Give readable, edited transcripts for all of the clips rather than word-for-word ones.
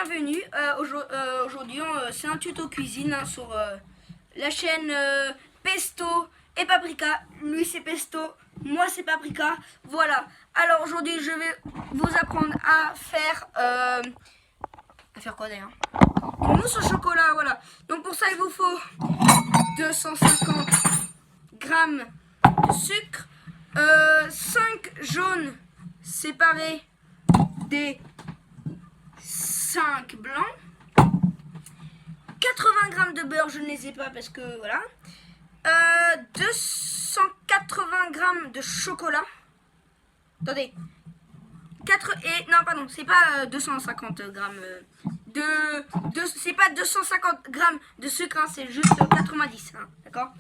bienvenue. Aujourd'hui, c'est un tuto cuisine sur la chaîne Pesto et Paprika. Lui, c'est Pesto, moi, c'est Paprika. Voilà. Alors, aujourd'hui, je vais vous apprendre à faire... à faire quoi d'ailleurs? Une mousse au chocolat, voilà. Donc, pour ça, il vous faut 250 grammes de sucre, 5 jaunes séparés des 5 blancs, 80 grammes de beurre, je ne les ai pas parce que voilà, 280 grammes de chocolat, attendez, non pardon, c'est pas 250 grammes c'est pas 250 grammes de sucre, hein, c'est juste 90, hein, d'accord.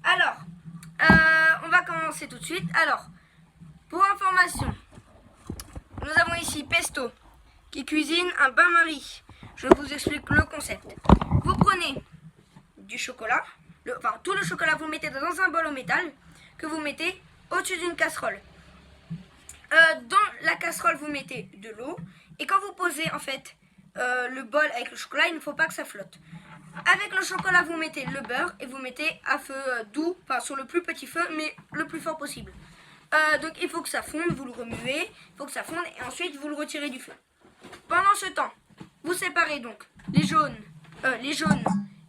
Alors, on va commencer tout de suite. Alors, pour information, nous avons ici Pesto qui cuisine un bain-marie. Je vous explique le concept. Vous prenez du chocolat, tout le chocolat, vous le mettez dans un bol en métal que vous mettez au-dessus d'une casserole. Dans la casserole, vous mettez de l'eau et quand vous posez en fait le bol avec le chocolat, il ne faut pas que ça flotte. Avec le chocolat, vous mettez le beurre et vous mettez à feu doux, enfin sur le plus petit feu, mais le plus fort possible. Donc il faut que ça fonde, vous le remuez, il faut que ça fonde et ensuite vous le retirez du feu. Pendant ce temps, vous séparez donc les jaunes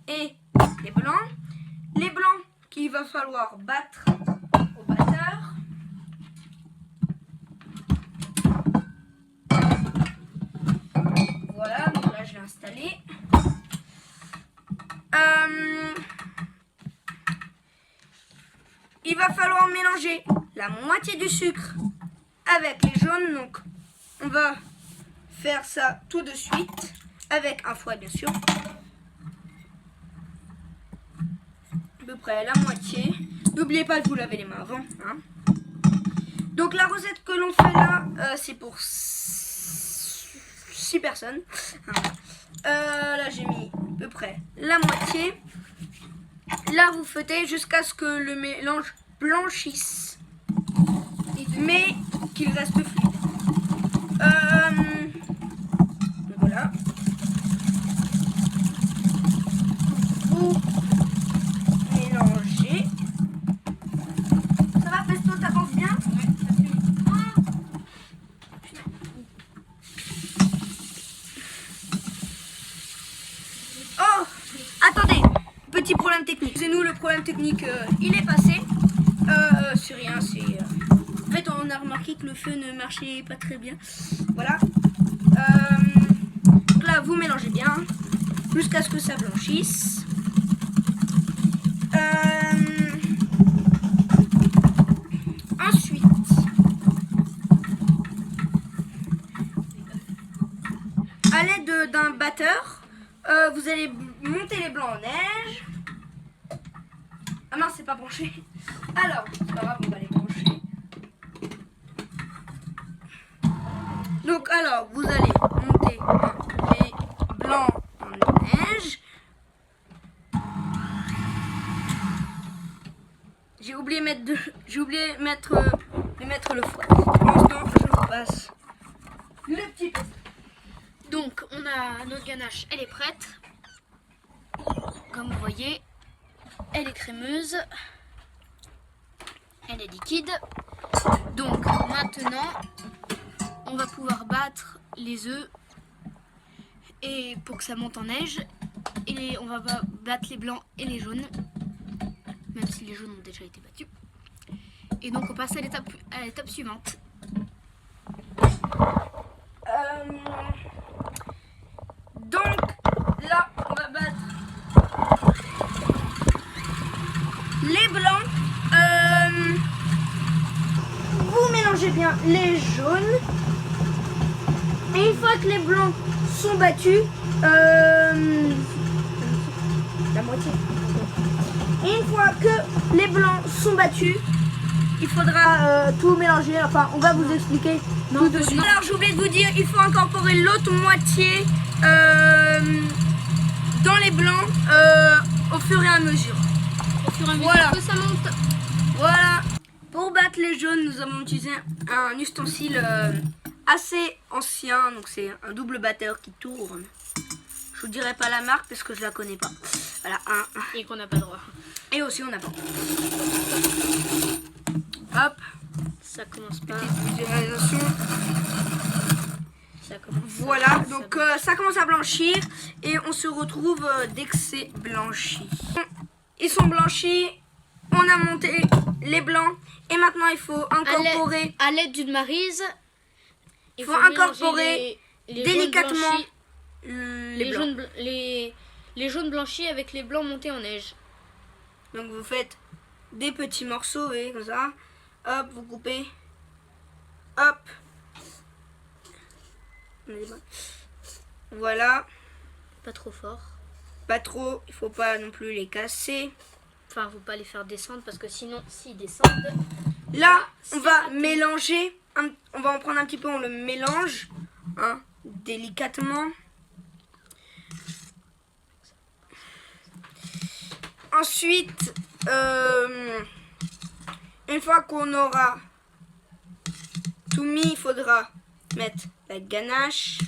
et les blancs. Les blancs qu'il va falloir battre au batteur. Voilà, donc là je l'ai installé. Il va falloir mélanger la moitié du sucre avec les jaunes. Donc on va faire ça tout de suite avec un fouet bien sûr. À peu près la moitié. N'oubliez pas de vous laver les mains avant, hein. Donc la recette que l'on fait là, c'est pour 6 personnes. Là j'ai mis à peu près la moitié. Là vous fouettez jusqu'à ce que le mélange blanchisse, mais qu'il reste fluide. Voilà. Vous mélangez. Ça va Pesto, t'avances bien? Ouais, ça fait. Oh, attendez, petit problème technique. C'est nous le problème technique, il est passé. C'est rien, c'est... En fait, on a remarqué que le feu ne marchait pas très bien. Voilà. Donc là, vous mélangez bien jusqu'à ce que ça blanchisse. Ensuite, à l'aide d'un batteur, vous allez monter les blancs en neige. Ah mince, c'est pas branché. Alors, c'est pas grave, on va les brancher. Donc, alors, vous allez monter les blancs en neige. J'ai oublié de mettre le fouet. Pour l'instant, je vous passe le petit peu. Donc, on a notre ganache, elle est prête. Comme vous voyez, elle est crémeuse. Elle est liquide. Donc, maintenant, on va pouvoir battre les œufs et pour que ça monte en neige. Et on va battre les blancs et les jaunes, même si les jaunes ont déjà été battus. Et donc, on passe à l'étape suivante. Donc là, on va battre les blancs. Vous mélangez bien les jaunes. Et une fois que les blancs sont battus, la moitié. Et une fois que les blancs sont battus, il faudra tout mélanger. Enfin, on va vous expliquer tout de suite. Alors, j'ai oublié de vous dire, il faut incorporer l'autre moitié dans les blancs au fur et à mesure. Au fur et à mesure Voilà. que ça monte. Voilà. Pour battre les jaunes, nous avons utilisé un ustensile assez ancien. Donc c'est un double batteur qui tourne. Je vous dirai pas la marque parce que je la connais pas. Voilà, Et qu'on n'a pas le droit. Et aussi on a pas. Hop, Ça commence pas. petite visualisation. Ça commence. Voilà, donc ça commence à blanchir et on se retrouve dès que c'est blanchi. Ils sont blanchis, on a monté les blancs et maintenant il faut incorporer, À l'aide d'une maryse, il faut mélanger incorporer les délicatement jaunes blanchis, les blancs. les jaunes blanchis avec les blancs montés en neige. Donc vous faites des petits morceaux, vous voyez, comme ça. Hop, vous coupez. Hop. Voilà. Pas trop fort. Pas trop, il faut pas non plus les casser. Enfin, faut pas les faire descendre parce que sinon, s'ils descendent. Là, on va raté. mélanger, on va en prendre un petit peu, on le mélange hein, délicatement. Ensuite, une fois qu'on aura tout mis, il faudra mettre la ganache.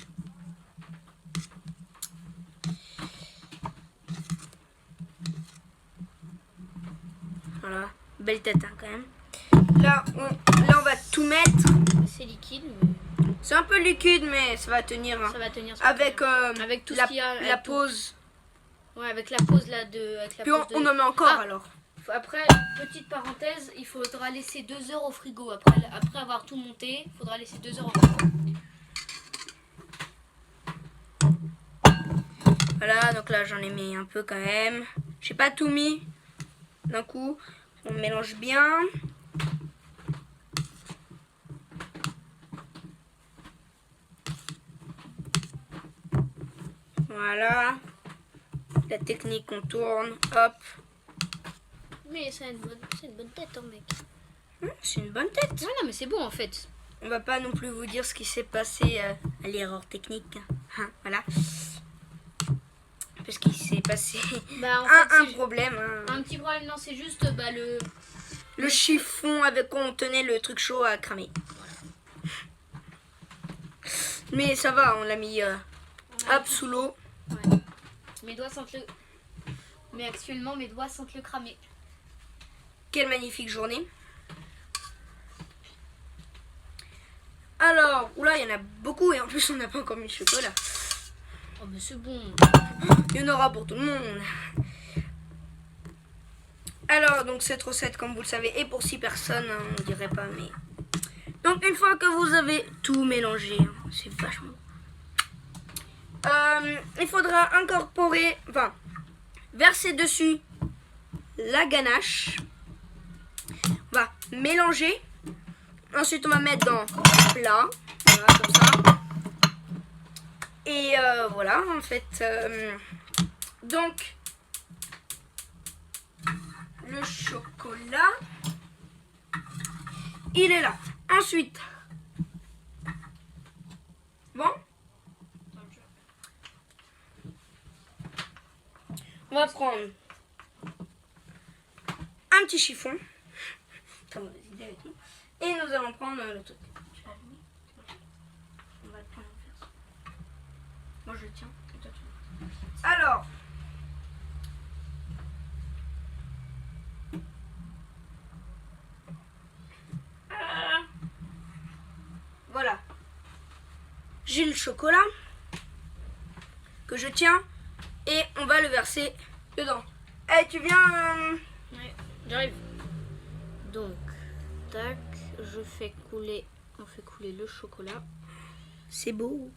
Voilà, belle tête hein, quand même. Là, on va tout mettre. C'est liquide, mais C'est un peu liquide, mais ça va tenir. Hein. ça va tenir. Avec, Avec tout la, ce qu'il y a. la avec tout. pause. Ouais, avec la pause là de. Avec la Puis pause on en met encore Ah. alors. Après, petite parenthèse, il faudra laisser 2 heures au frigo. Après avoir tout monté, il faudra laisser 2 heures au frigo. Voilà, donc là j'en ai mis un peu quand même. J'ai pas tout mis d'un coup. On mélange bien. Voilà. La technique, on tourne. Hop. Mais c'est une bonne tête, hein, mec. C'est une bonne tête. Ouais, non, mais c'est bon en fait. On va pas non plus vous dire ce qui s'est passé à l'erreur technique. Hein, voilà. Parce qu'il s'est passé Bah, en un fait, problème. Hein. un petit problème, non, c'est juste bah, Le chiffon avec quoi on tenait le truc chaud à cramer. Mais ça va, on l'a mis hop sous l'eau. Ouais. Mes doigts sentent le. Mais actuellement, mes doigts sentent le cramer. Quelle magnifique journée. Alors, oula, il y en a beaucoup et en plus on n'a pas encore mis le chocolat. Oh, mais c'est bon. Il y en aura pour tout le monde. Alors, donc cette recette, comme vous le savez, est pour 6 personnes, hein, on dirait pas, mais... Donc une fois que vous avez tout mélangé, hein, c'est vachement... il faudra incorporer, enfin, verser dessus la ganache. On va mélanger. Ensuite, on va mettre dans le plat. Voilà, comme ça. Et voilà, en fait. Donc, le chocolat, il est là. Ensuite, bon, on va prendre un petit chiffon. Et nous allons prendre le truc. On va le prendre en face. Moi je tiens. Et toi, tu... Alors. Voilà. J'ai le chocolat que je tiens et on va le verser dedans. Eh, tu viens Ouais, j'arrive. Donc, tac, je fais couler. On fait couler le chocolat. C'est beau.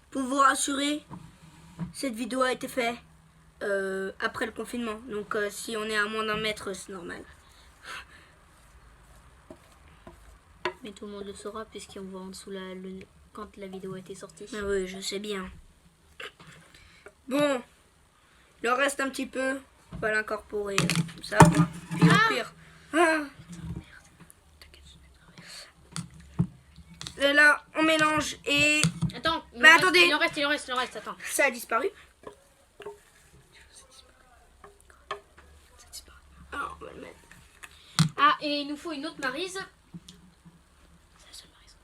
Pour vous rassurer, cette vidéo a été faite après le confinement. Donc si on est à moins d'1 mètre, c'est normal. Mais tout le monde le saura puisqu'on voit en dessous quand la vidéo a été sortie. Ah oui, je sais bien. Bon, il en reste un petit peu. On va l'incorporer comme ça. Voilà. Puis au pire. Ah. Et là, on mélange et Attends, Mais attendez. Il en reste, attends. ça a disparu. On va le mettre. Ah, et il nous faut une autre maryse. C'est la seule maryse.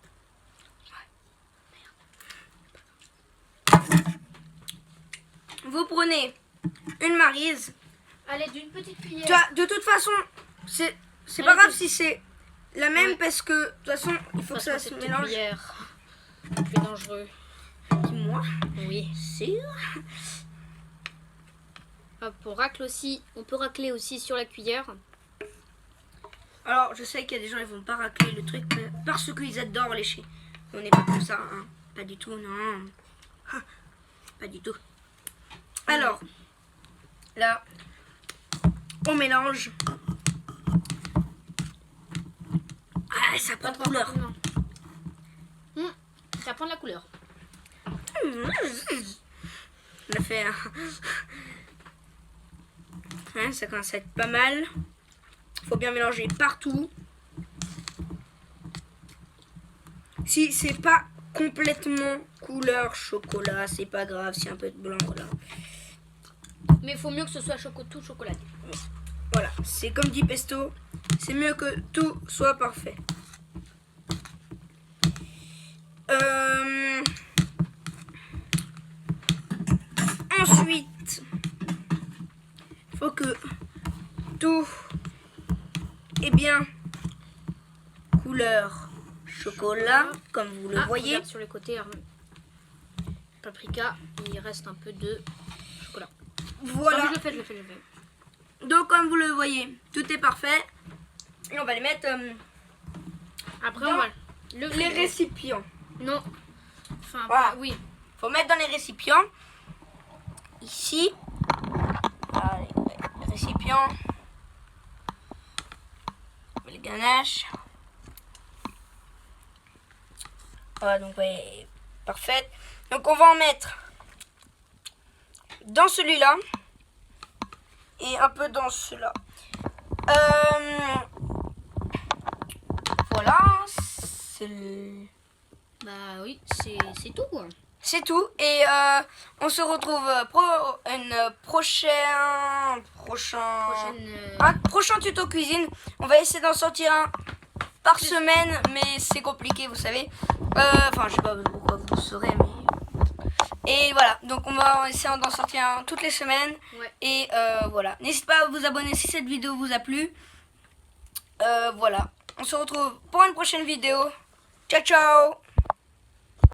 Vous prenez une maryse. À l'aide d'une petite cuillère. De toute façon, c'est pas grave si c'est la même parce que de toute façon, il faut que ça se mélange. C'est dangereux. Dis-moi. Oui. Sûr. Hop, on peut racler aussi sur la cuillère. Alors, je sais qu'il y a des gens, ils vont pas racler le truc parce qu'ils adorent lécher. On n'est pas comme ça, hein. Pas du tout, non. Ah, pas du tout. Alors, là, on mélange. Ah, ça prend de couleur. Ça prend de la couleur. On a fait un... Hein, ça commence à être pas mal. Faut bien mélanger partout. Si c'est pas complètement couleur chocolat, c'est pas grave, c'est un peu de blanc, voilà. Mais il faut mieux que ce soit tout chocolaté. Voilà, c'est comme dit Pesto, c'est mieux que tout soit parfait. Ensuite, il faut que tout est bien couleur chocolat, comme vous le voyez. Regarde sur les côtés, paprika, il reste un peu de chocolat. Voilà. Ah, je le fais. Donc comme vous le voyez, tout est parfait. Et on va les mettre Après, dans on va les récipients. Non. Enfin, Voilà. oui. Faut mettre dans les récipients. Ici. Allez, les récipients. Les ganaches. Voilà, donc ouais, parfait. Donc on va en mettre dans celui-là. Et un peu dans celui-là. Voilà. Bah oui, c'est tout quoi. C'est tout. Et on se retrouve un prochain tuto cuisine. On va essayer d'en sortir un par semaine, mais c'est compliqué, vous savez. Enfin, je sais pas pourquoi vous le saurez, mais... Et voilà, donc on va essayer d'en sortir un toutes les semaines. Ouais. Et voilà. N'hésitez pas à vous abonner si cette vidéo vous a plu. Voilà. On se retrouve pour une prochaine vidéo. Ciao, ciao!